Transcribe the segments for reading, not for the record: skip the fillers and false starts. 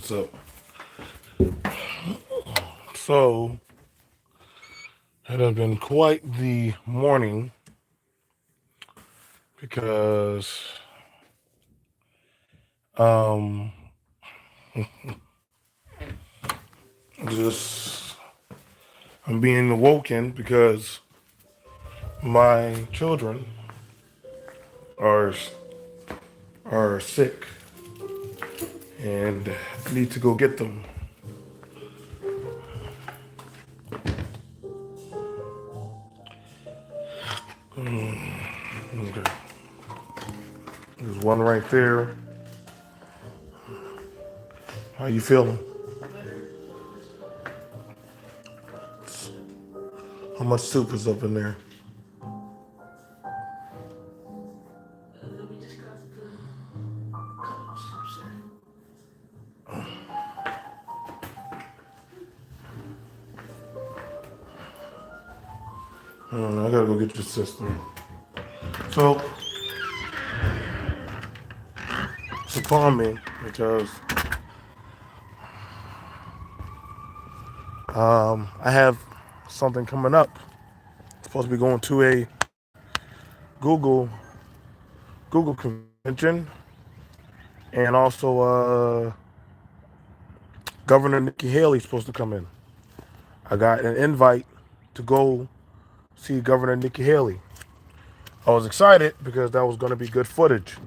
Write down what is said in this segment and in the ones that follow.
So, so it has been quite the morning because um just I'm being awoken because my children are are sick and I need to go get them. Okay. There's one right there. How you feeling? How much soup is up in there? I gotta go get your sister. So it's upon me because I have something coming up. Supposed to be going to a Google Google convention, and also Governor Nikki Haley's supposed to come in. I got an invite to go see Governor Nikki Haley. I was excited because that was going to be good footage.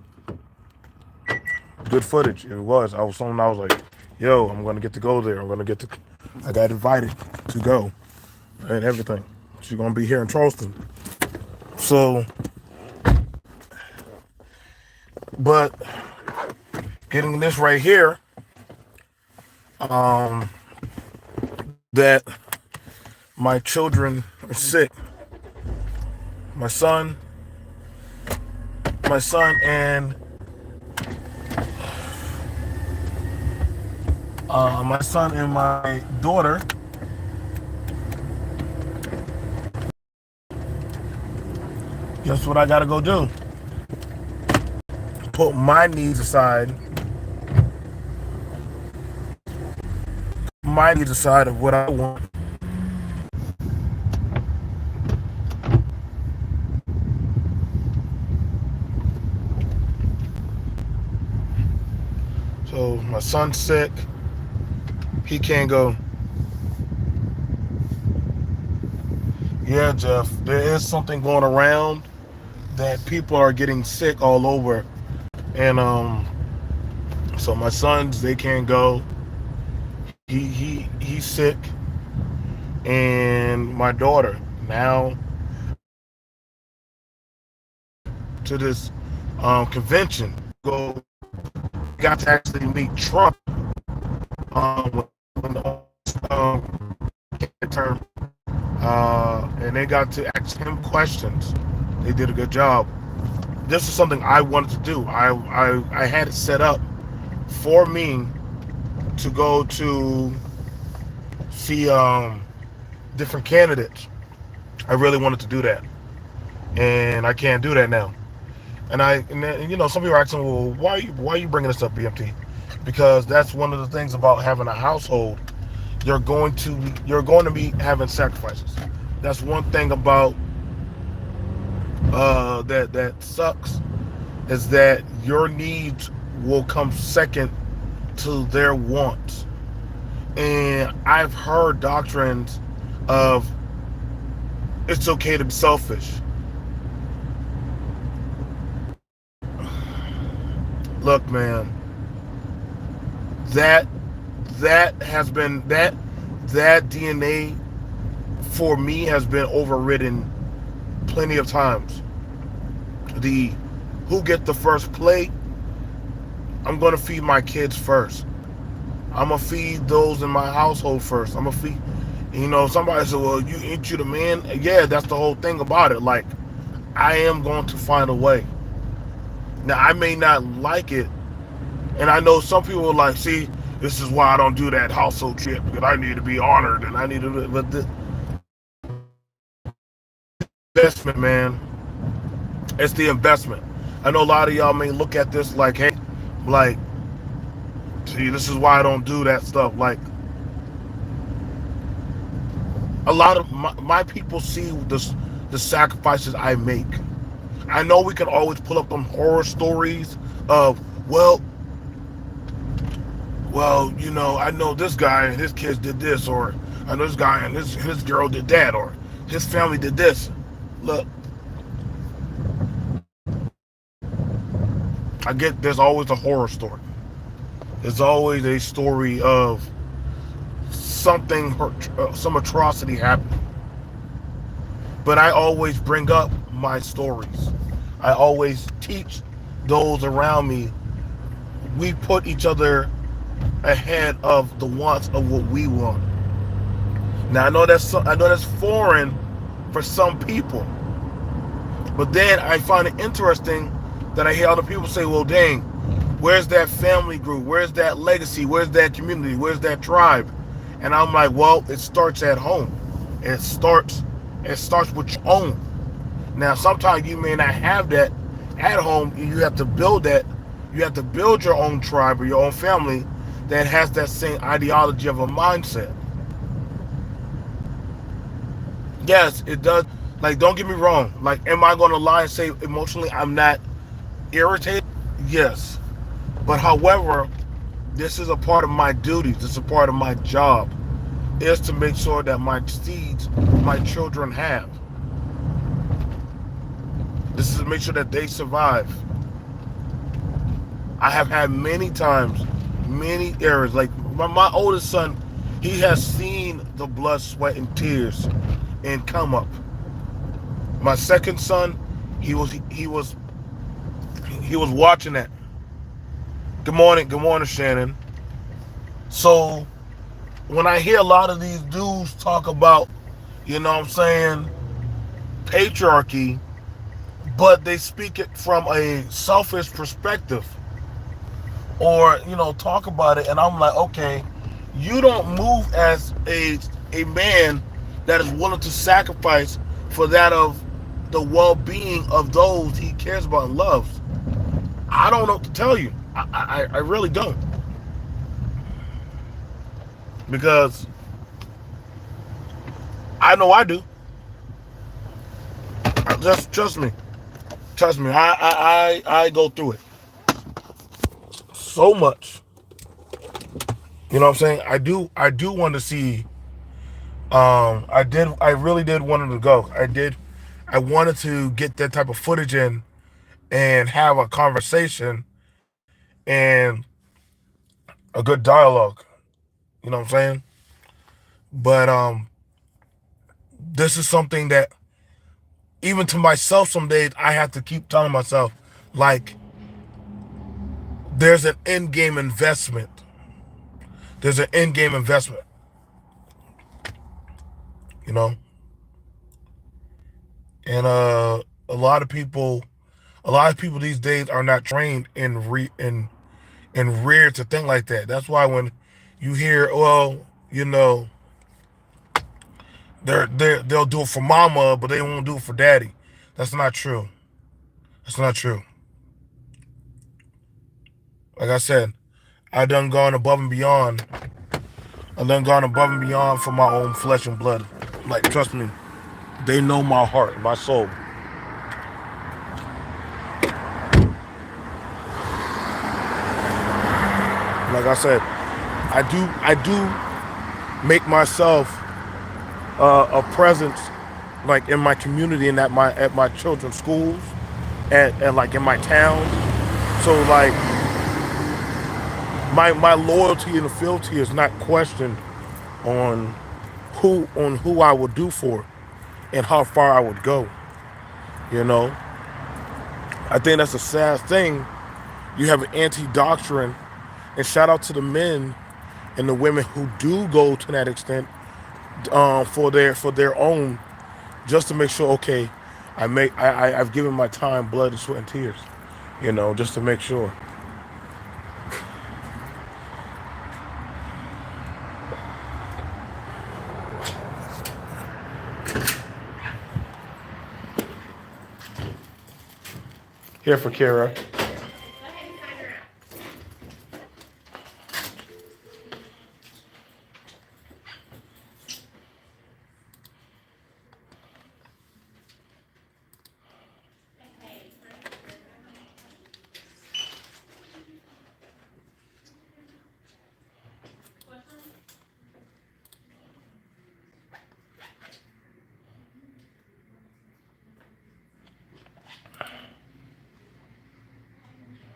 Good footage. It was. I was like, yo, I'm going to get to go there. I got invited to go and everything. She's going to be here in Charleston. So, but getting this right here, that my children are sick. My son, my son and my son and my daughter. Guess what I gotta go do? Put my needs aside. My needs aside of what I want. So my son's sick. He can't go. Yeah, Jeff, there is something going around that people are getting sick all over. And so my sons, they can't go. He's sick. And my daughter, now to this convention, go got to actually meet Trump when the term, and they got to ask him questions. They did a good job. This is something I wanted to do. I had it set up for me to go to see different candidates. I really wanted to do that, and I can't do that now. And then, some people are asking, well, why are you bringing this up, BMT? Because that's one of the things about having a household. You're going to be having sacrifices. That's one thing about that sucks, is that your needs will come second to their wants. And I've heard doctrines of it's okay to be selfish. Look, man, that has been that DNA for me has been overridden plenty of times. The who get the first plate, I'm gonna feed my kids first. I'm gonna feed those in my household first. I'm gonna feed, somebody said, well, ain't you the man? Yeah, that's the whole thing about it. Like, I am going to find a way. Now, I may not like it, and I know some people are like, see, this is why I don't do that household trip, because I need to be honored, and I need to, but the investment, man, it's the investment. I know a lot of y'all may look at this like, hey, like, See, this is why I don't do that stuff. Like, a lot of my people see the sacrifices I make. I know we can always pull up them horror stories of, well, I know this guy and his kids did this, or I know this guy and his girl did that, or his family did this. Look, I get there's always a horror story. There's always a story of something, some atrocity happened. But I always bring up my stories. I always teach those around me. We put each other ahead of the wants of what we want. Now I know that's foreign for some people, but then I find it interesting that I hear other people say, "Well, dang, where's that family group? Where's that legacy? Where's that community? Where's that tribe?" And I'm like, "Well, it starts at home. It starts with your own." Now, sometimes you may not have that at home. You have to build that. You have to build your own tribe or your own family that has that same ideology of a mindset. Yes, it does. Like, don't get me wrong. Like, am I going to lie and say emotionally I'm not irritated? Yes. But however, this is a part of my duties. This is a part of my job, is to make sure that my seeds, my children have. This is to make sure that they survive. I have had many times, many errors. Like my oldest son, he has seen the blood, sweat, and tears and come up. My second son, he was watching that. Good morning, Shannon. So when I hear a lot of these dudes talk about, what I'm saying, patriarchy, but they speak it from a selfish perspective, or talk about it, and I'm like, okay, you don't move as a man that is willing to sacrifice for that of the well-being of those he cares about and loves. I don't know what to tell you. I really don't, because I know I do. Just trust me. I go through it so much. You know what I'm saying? I do want to see. I really did want to go. I wanted to get that type of footage in and have a conversation and a good dialogue. You know what I'm saying? But this is something that even to myself, some days I have to keep telling myself, like, there's an end game investment. There's an end game investment. You know, and a lot of people these days are not trained in reared to think like that. That's why when you hear, well, they'll do it for mama, but they won't do it for daddy. That's not true. That's not true. Like I said, I done gone above and beyond. I done gone above and beyond for my own flesh and blood. Like, trust me, they know my heart, my soul. Like I said, I do make myself a presence, like in my community and at my children's schools, and like in my town. So like my loyalty and fealty is not questioned on who I would do for and how far I would go. You know, I think that's a sad thing. You have an anti-doctrine, and shout out to the men and the women who do go to that extent, for their own, just to make sure, okay, I've given my time, blood, and sweat and tears, just to make sure. Here for Kara.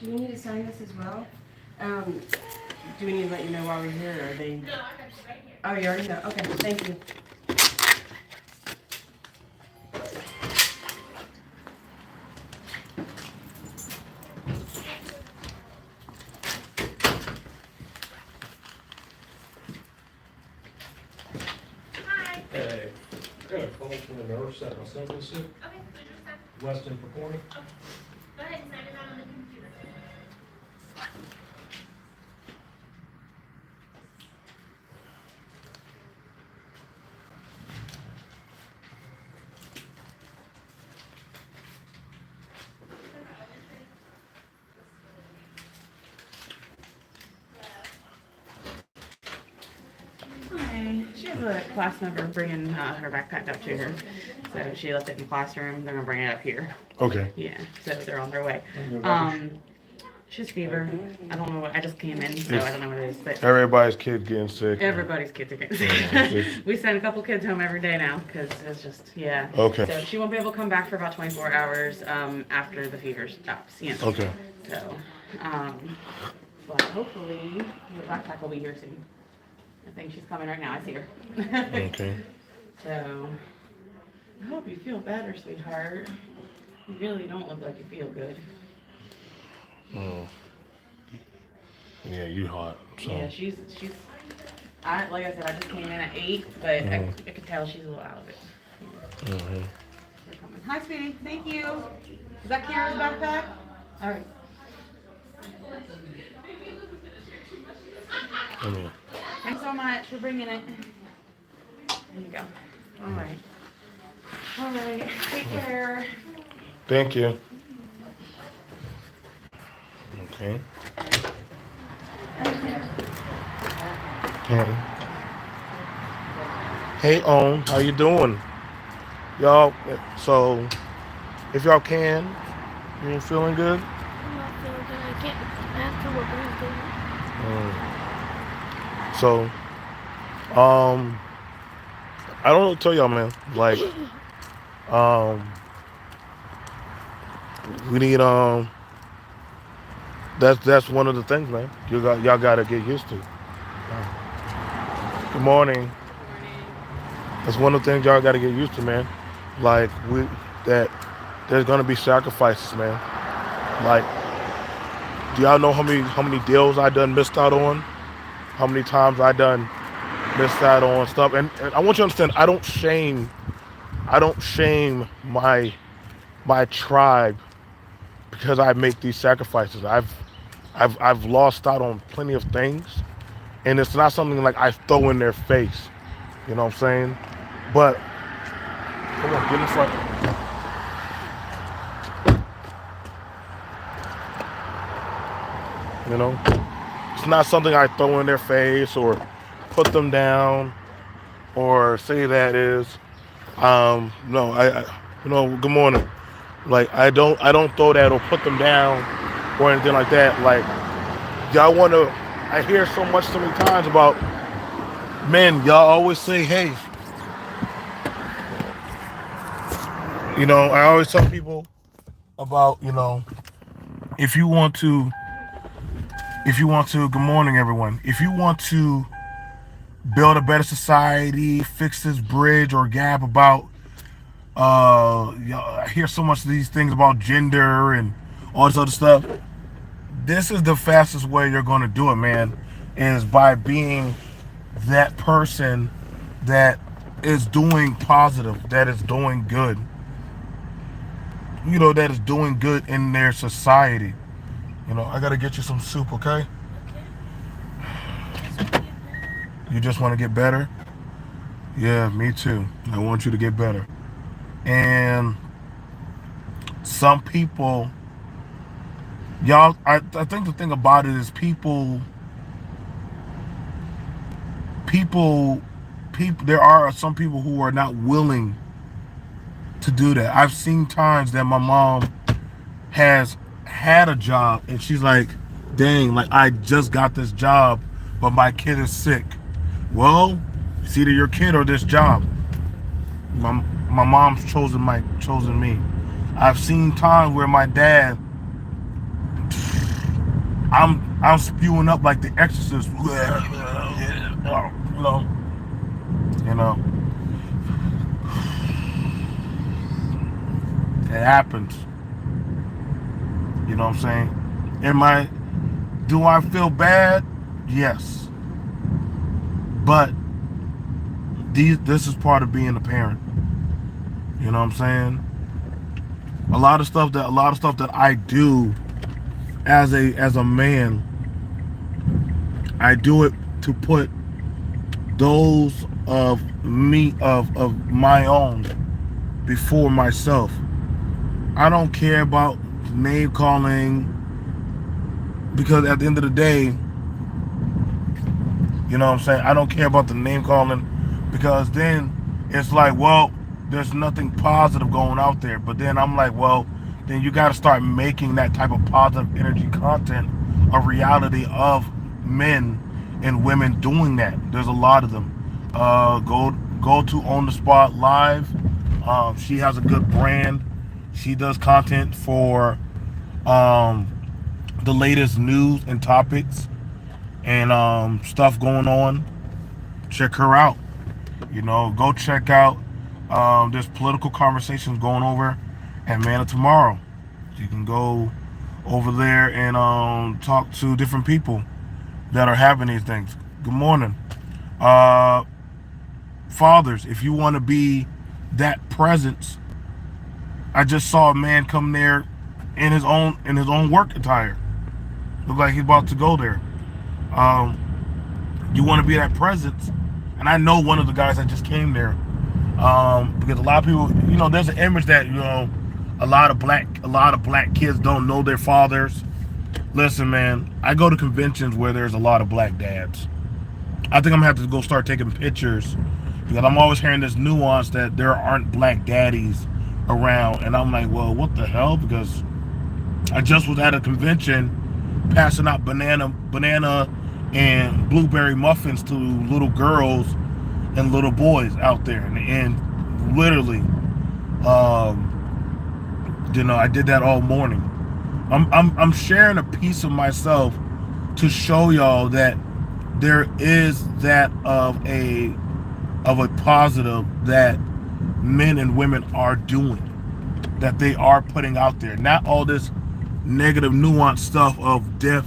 Do we need to sign this as well? Do we need to let you know while we're here, or are they? No, I got you right here. Oh, you already know. Okay, thank you. Hi. Hey, I got a call from the nurse at my son's sick, Okay, Weston Performing. go ahead and sign it out on the computer. Hi. She has a class member bringing her backpack up to her. So she left it in the classroom. They're gonna bring it up here. Okay. Yeah. So they're on their way. She has fever. I don't know what. I just came in, so I don't know what it is. But Everybody's kid getting sick. everybody's kids are getting Yeah, sick. it's- We send a couple kids home every day now because it's just Okay. So she won't be able to come back for about 24 hours after the fever stops. Okay. So, but hopefully the backpack will be here soon. I think she's coming right now. I see her. Okay. So, I hope you feel better, sweetheart. You really don't look like you feel good. Oh. Yeah, you hot. So. Yeah, she's. Like I said, I just came in at 8, but I could tell she's a little out of it. Mhm. They're coming. Hi, sweetie. Thank you. Is that Kira's backpack? All right. Come here. Thanks so much for bringing it. There you go. All right. All right. Take care. Thank you. Okay. Hey. Hey, how you doing? Y'all, so if y'all can, you feeling good? I'm not feeling good. I can't. I have to work Wednesday. So, I don't know what to tell y'all, man. Like, we need, that's one of the things, man. Y'all gotta get used to. Good morning. That's one of the things y'all gotta get used to, man. Like, that there's gonna be sacrifices, man. Like, do y'all know how many deals I done missed out on? How many times I done missed out on stuff? And I want you to understand, I don't shame my tribe because I make these sacrifices. I've lost out on plenty of things, and it's not something like I throw in their face. You know what I'm saying? But come on, get in front. You know, it's not something I throw in their face or put them down or say that is. No, good morning. Like I don't throw that or put them down or anything like that. Like y'all want to. I hear so many times about men. Y'all always say, "Hey," you know. I always tell people about if you want to. Good morning, everyone. If you want to build a better society, fix this bridge or gap about I hear so much of these things about gender and all this other stuff. This is the fastest way you're going to do it, man, is by being that person that is doing positive, that is doing good, that is doing good in their society. I got to get you some soup, okay? You just want to get better? Yeah, me too. I want you to get better. And some people, y'all, I think the thing about it is people, there are some people who are not willing to do that. I've seen times that my mom has had a job and she's like, dang, like I just got this job, but my kid is sick. Well, it's either your kid or this job. My mom's chosen me. I've seen times where my dad, I'm spewing up like the Exorcist. You know, it happens. You know what I'm saying? Do I feel bad? Yes. But this is part of being a parent. You know what I'm saying? A lot of stuff that I do as a man, I do it to put those of me of my own before myself. I don't care about name calling, because at the end of the day, you know what I'm saying, I don't care about the name calling, because then it's like, well, there's nothing positive going out there. But then I'm like, well, then you got to start making that type of positive energy content a reality of men and women doing that. There's a lot of them. Go to On the Spot Live. She has a good brand. She does content for the latest news and topics and stuff going on. Check her out. You know, go check out. There's political conversations going over at Man of Tomorrow. You can go over there and talk to different people that are having these things. Good morning. Fathers, if you want to be that presence, I just saw a man come there in his own work attire. Look like he's about to go there. You want to be that presence, and I know one of the guys that just came there, because a lot of people, you know, there's an image that, you know, a lot of black kids don't know their fathers. Listen, man, I go to conventions where there's a lot of black dads. I think I'm gonna have to go start taking pictures, because I'm always hearing this nuance that there aren't black daddies around, and I'm like, well, what the hell? Because I just was at a convention passing out banana and blueberry muffins to little girls and little boys out there, and literally, you know, I did that all morning. I'm sharing a piece of myself to show y'all that there is that of a positive that men and women are doing, that they are putting out there. Not all this negative nuanced stuff of death,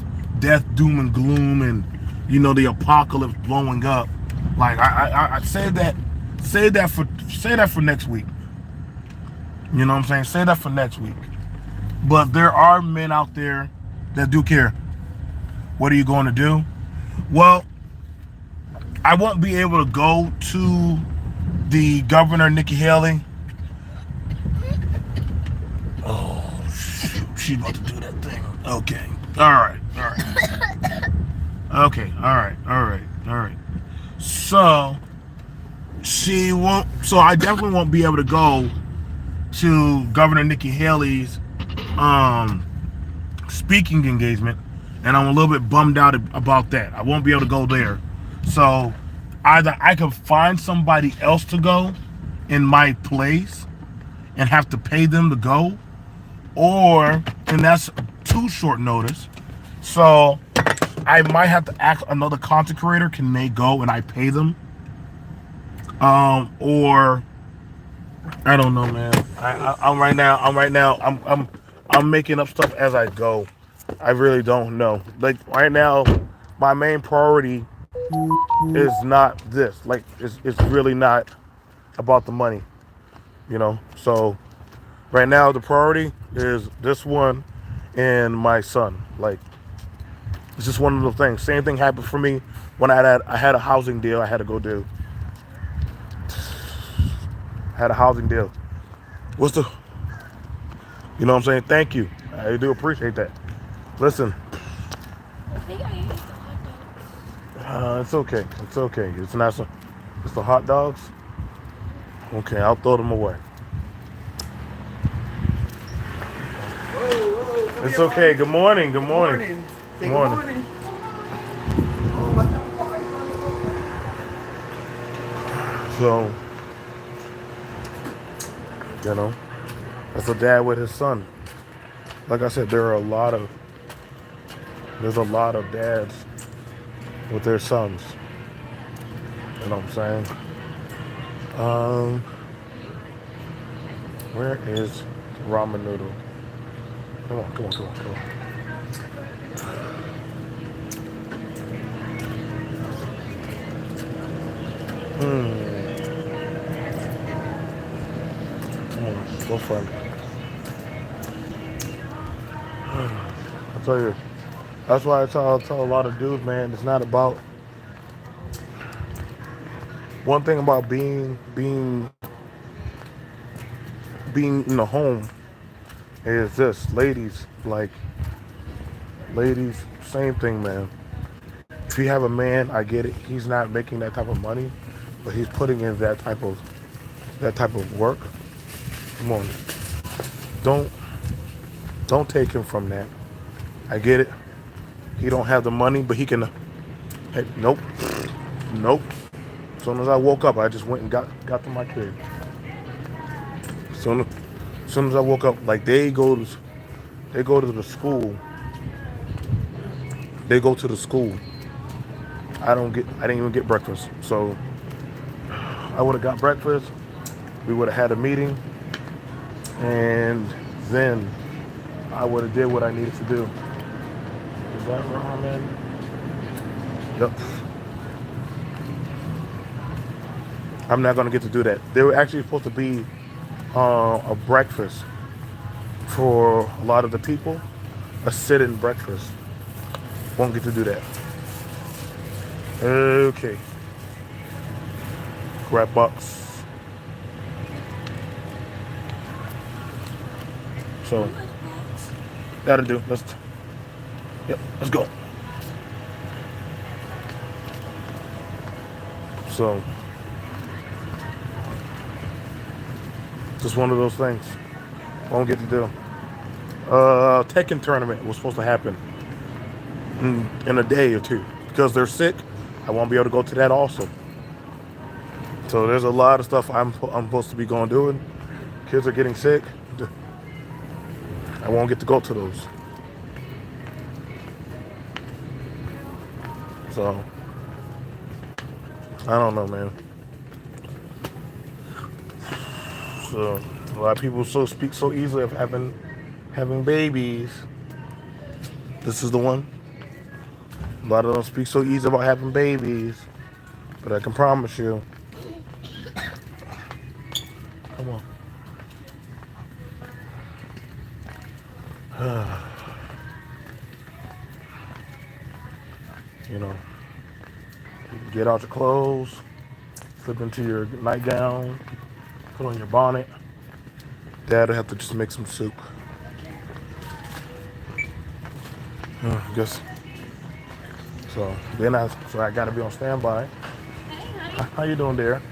doom and gloom, and, you know, the apocalypse blowing up. Like I say that for next week. You know what I'm saying? Say that for next week. But there are men out there that do care. What are you going to do? Well, I won't be able to go to the governor, Nikki Haley. Oh, shoot. She's about to do that thing. Okay. All right. Okay. All right. So she won't. So I definitely won't be able to go to Governor Nikki Haley's speaking engagement, and I'm a little bit bummed out about that. I won't be able to go there. So either I can find somebody else to go in my place and have to pay them to go, and that's too short notice. So I might have to ask another content creator, can they go and I pay them? Or I don't know, man. I'm making up stuff as I go. I really don't know. Like right now, my main priority is not this. Like it's really not about the money, you know. So right now the priority is this one and my son. Like it's just one of those things. Same thing happened for me when I had a housing deal I had to go do. Had a housing deal. You know what I'm saying? Thank you. I do appreciate that. Listen. I think I ate the hot dog. It's okay. It's not so. It's the hot dogs. Okay, I'll throw them away. It's okay. Good morning. Good morning. Good morning. So, you know, that's a dad with his son. Like I said, there are a lot of There's a lot of dads with their sons. You know what I'm saying? Um, where is ramen noodle? Come on, come on, come on, come on. Come on, go for it. I tell you, that's why I tell a lot of dudes, man. It's not about one thing about being in the home is this, ladies. Like ladies, same thing, man. If you have a man, I get it. He's not making that type of money, but he's putting in that type of work. Come on, don't don't take him from that. I get it. He don't have the money, but he can. Hey, nope, nope. As soon as I woke up, I just went and got to my kid. Soon, as soon as I woke up, like they go to the school. They go to the school. I didn't even get breakfast. So I would have got breakfast. We would have had a meeting, and then I would have did what I needed to do. Is that ramen? Yep. I'm not gonna get to do that. They were actually supposed to be a breakfast for a lot of the people, a sit-in breakfast. Won't get to do that. Okay. Grab box. So that'll do. Let's go. So just one of those things. Won't get to do. Tekken tournament was supposed to happen in a day or two. Because they're sick, I won't be able to go to that also. So there's a lot of stuff I'm supposed to be going doing. Kids are getting sick. I won't get to go to those. So I don't know, man. So a lot of people speak so easily of having babies. This is the one. A lot of them speak so easy about having babies, but I can promise you. Come on. You know, you can get out your clothes, slip into your nightgown, put on your bonnet. Dad'll have to just make some soup. I guess. So I gotta be on standby. How you doing there?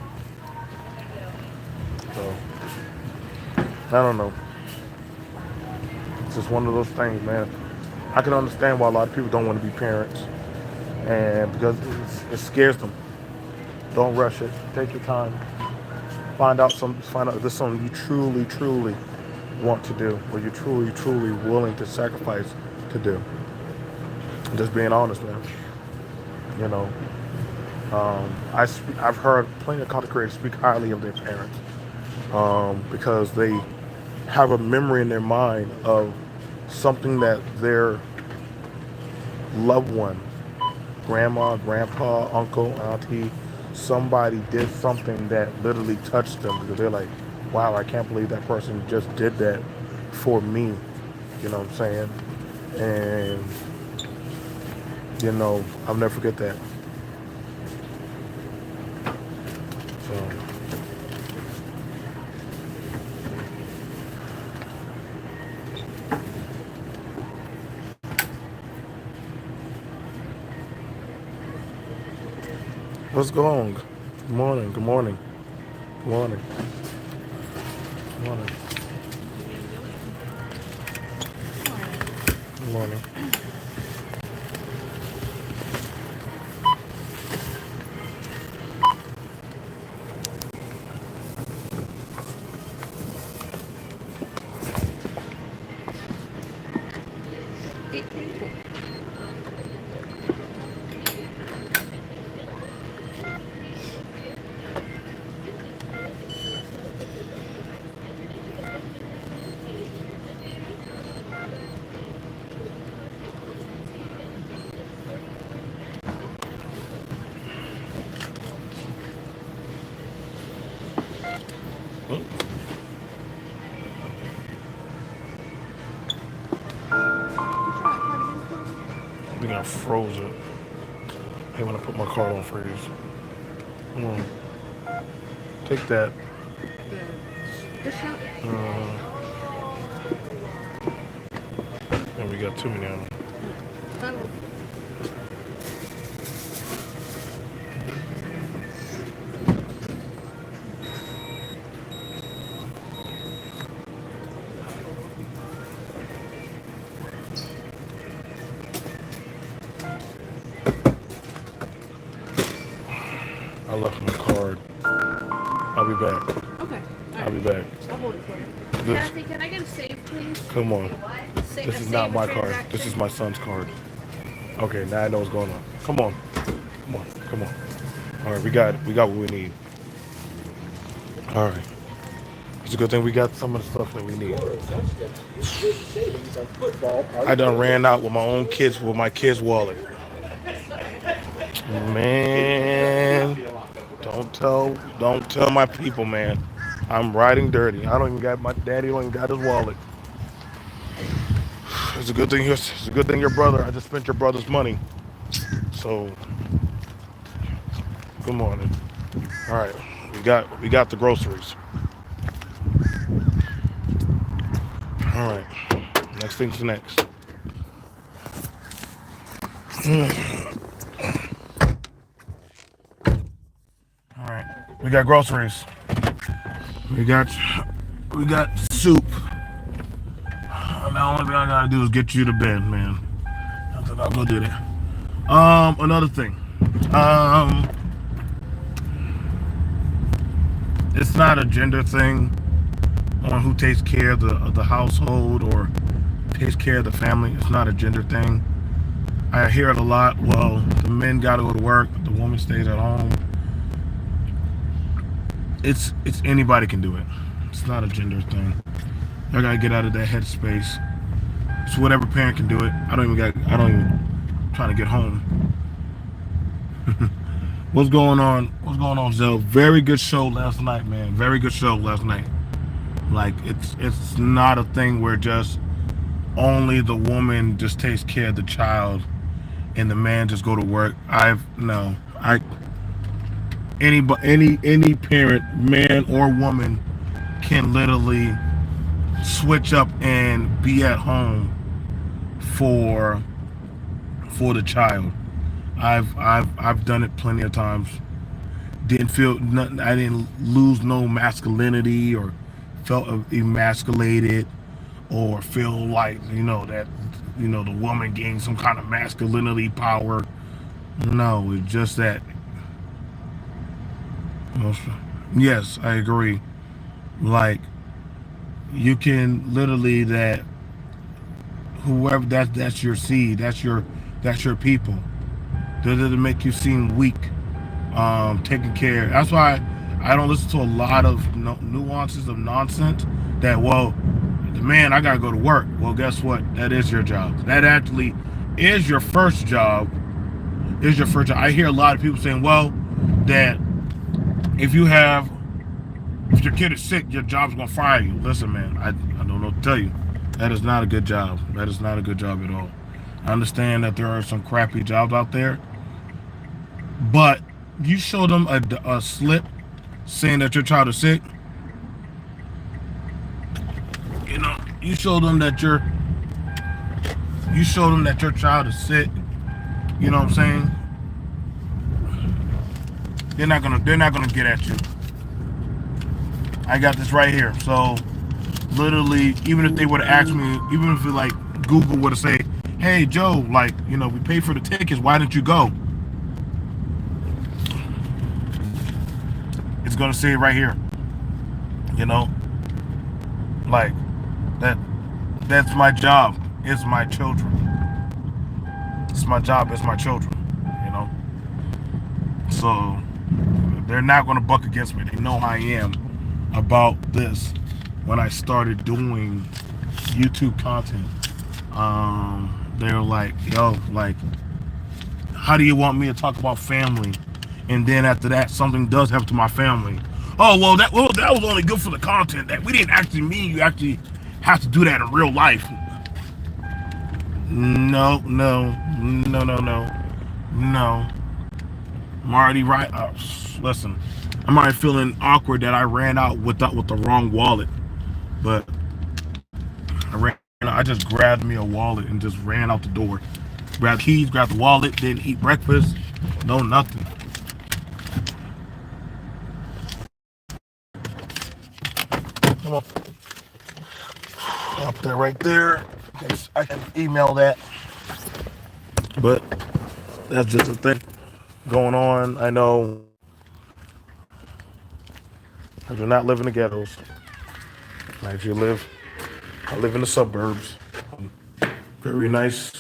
So I don't know. It's just one of those things, man. I can understand why a lot of people don't want to be parents, and because it scares them. Don't rush it. Take your time. Find out if there's something you truly, truly want to do, or you're truly, truly willing to sacrifice to do. Just being honest, man. You know, I've heard plenty of content creators speak highly of their parents because they have a memory in their mind of something that their loved one, grandma, grandpa, uncle, auntie, somebody did something that literally touched them because they're like, wow, I can't believe that person just did that for me. You know what I'm saying? And, I'll never forget that. So, what's going on? Good morning, good morning, good morning, good morning, good morning. I think I froze it. Hey, when I put my card on freeze. Take that. And we got too many on them. I left my card. I'll be back. Okay. I'll be back. I'll hold it for you. This, Kathy, can I get a save, please? come on. This is not my card. transaction. This is my son's card. Okay, now I know what's going on. Come on. Come on. Come on. All right, we got it. We got what we need. All right. It's a good thing we got some of the stuff that we need. I done ran out with my kids' wallet. Man, don't tell my people, man. I'm riding dirty. My daddy don't even got his wallet. It's a good thing your brother. I just spent your brother's money. So, good morning. All right, we got the groceries. All right, next thing's next. All right, we got groceries. We got soup. The only thing I gotta do is get you to bed, man. I'll go do that. Another thing. It's not a gender thing on who takes care of the household or takes care of the family. It's not a gender thing. I hear it a lot. Well, the men gotta go to work, the woman stays at home. It's anybody can do it. It's not a gender thing. I gotta get out of that headspace. It's whatever parent can do it. I don't even trying to get home. What's going on, Zell? Very good show last night, man. Very good show last night. Like it's not a thing where just only the woman just takes care of the child and the man just go to work. Any parent, man or woman, can literally switch up and be at home for the child. I've done it plenty of times. Didn't feel nothing. I didn't lose no masculinity or felt emasculated or feel like that the woman gained some kind of masculinity power. No, it's just that. Yes, I agree. Like, you can literally that whoever that's your seed, that's your people. That doesn't make you seem weak. Taking care. That's why I don't listen to a lot of nuances of nonsense. That man, I gotta go to work. Well, guess what? That is your job. That actually is your first job. I hear a lot of people saying, well, that if your kid is sick, your job's gonna fire you. Listen, man, I don't know what to tell you. That is not a good job. That is not a good job at all. I understand that there are some crappy jobs out there, but you show them a slip saying that your child is sick. You show them that your child is sick. You know what I'm saying? They're not gonna get at you. I got this right here. So literally, even if they would have asked me, even if like Google would have said, hey Joe, like, we paid for the tickets, why didn't you go? It's gonna say it right here. Like that's my job. It's my children. It's my job, it's my children. So they're not gonna buck against me. They know how I am about this when I started doing YouTube content. They were like, yo, like, how do you want me to talk about family? And then after that, something does happen to my family. Oh well, that was only good for the content. That we didn't actually mean you actually have to do that in real life. No, no, no, no, no, no. I'm already right. Listen, I'm already feeling awkward that I ran out with the wrong wallet. But I just grabbed me a wallet and just ran out the door. Grabbed keys, grabbed the wallet, didn't eat breakfast. No, nothing. Come on. I'll put that right there. I can email that. But that's just a thing going on. I know I do not live in the ghettos. I actually I live in the suburbs. Very nice,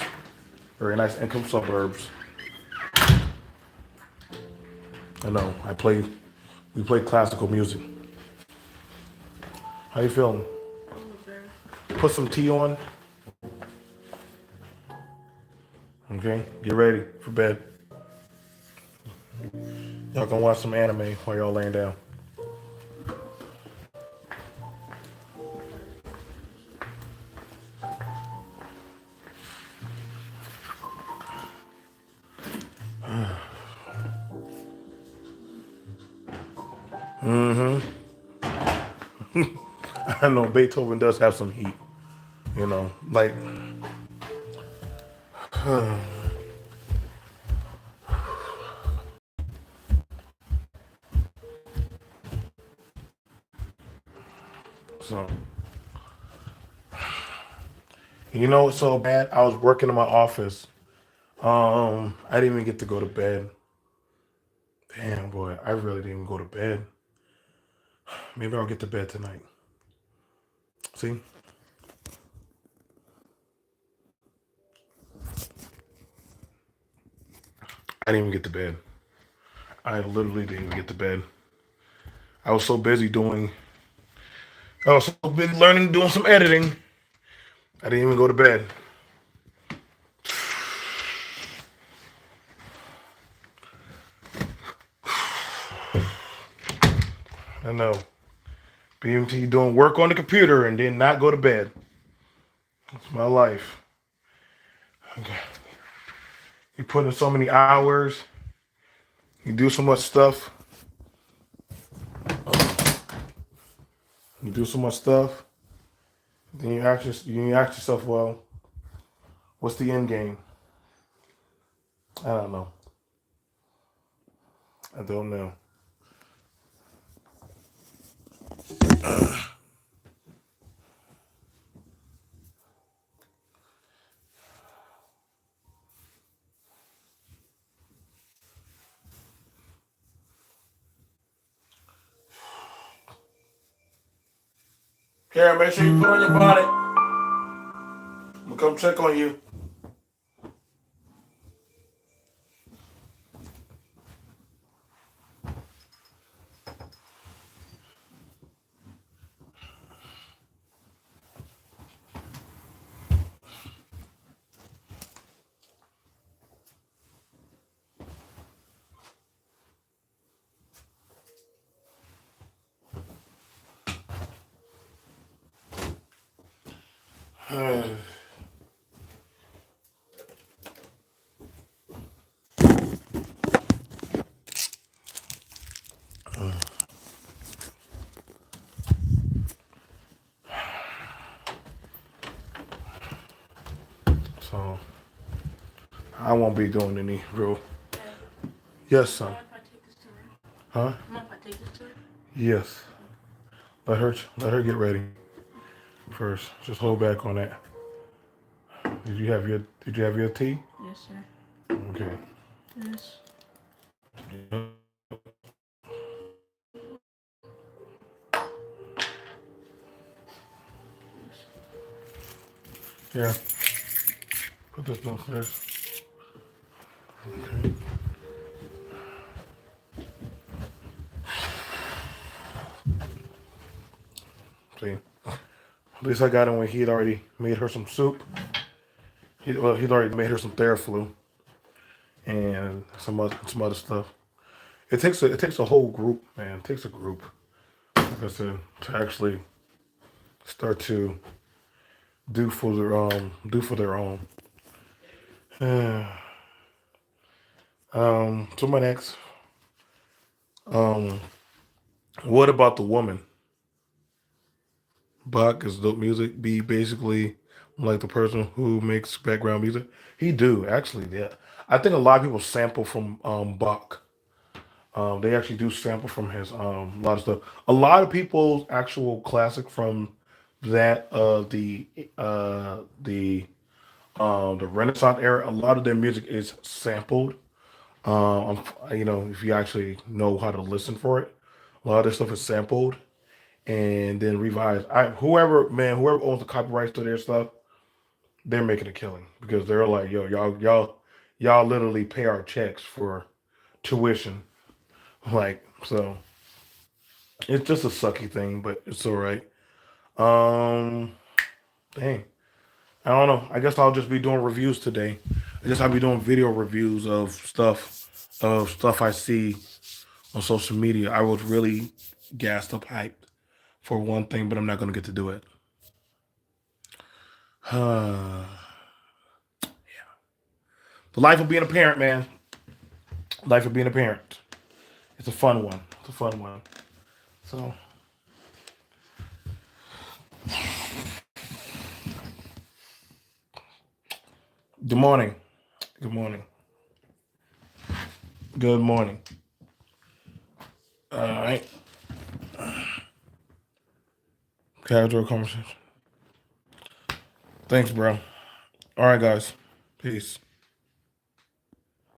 very nice income suburbs. I know. We play classical music. How you feeling? Put some tea on. Okay, get ready for bed. Y'all gonna watch some anime while y'all laying down. I know Beethoven does have some heat. You know, like so. You know what's so bad? I was working in my office. I didn't even get to go to bed. Damn, boy, I really didn't even go to bed. Maybe I'll get to bed tonight. See? I didn't even get to bed. I literally didn't even get to bed. I was so busy I was so busy learning, doing some editing. I didn't even go to bed. I know. B.M.T doing work on the computer and did not go to bed. That's my life. Okay. You put in so many hours. You do so much stuff. You do so much stuff. Then you ask yourself, well, what's the end game? I don't know. I don't know. Karen, make sure you put on your bonnet. I'm gonna come check on you. So I won't be doing any real. Yes, son. Huh? Yes. Let her get ready first. Just hold back on that. Did you have your tea? Yes, sir. Okay. Yes. Yeah. Put this downstairs. Okay. See. At least I got him when he'd already made her some soup. He'd already made her some Theraflu and some other stuff. It takes a whole group, man. It takes a group. like I said, to actually start to do for their own. So my next, um, what about the woman? Bach is dope music. Be basically like the person who makes background music. He do actually, yeah. I think a lot of people sample from Bach. They actually do sample from his a lot of stuff. A lot of people's actual classic from that the Renaissance era. A lot of their music is sampled. If you actually know how to listen for it, a lot of their stuff is sampled and then revised. Whoever owns the copyrights to their stuff, they're making a killing because they're like, yo, y'all literally pay our checks for tuition. Like, so it's just a sucky thing, but it's all right. Um, Dang, I don't know. I guess I'll just be doing reviews today. I guess I'll be doing video reviews of stuff I see on social media. I was really gassed up, hyped for one thing, but I'm not gonna get to do it. The life of being a parent, man. Life of being a parent. It's a fun one. It's a fun one. So, good morning. Good morning. Good morning. All right. Casual conversation. Thanks, bro. All right, guys. Peace.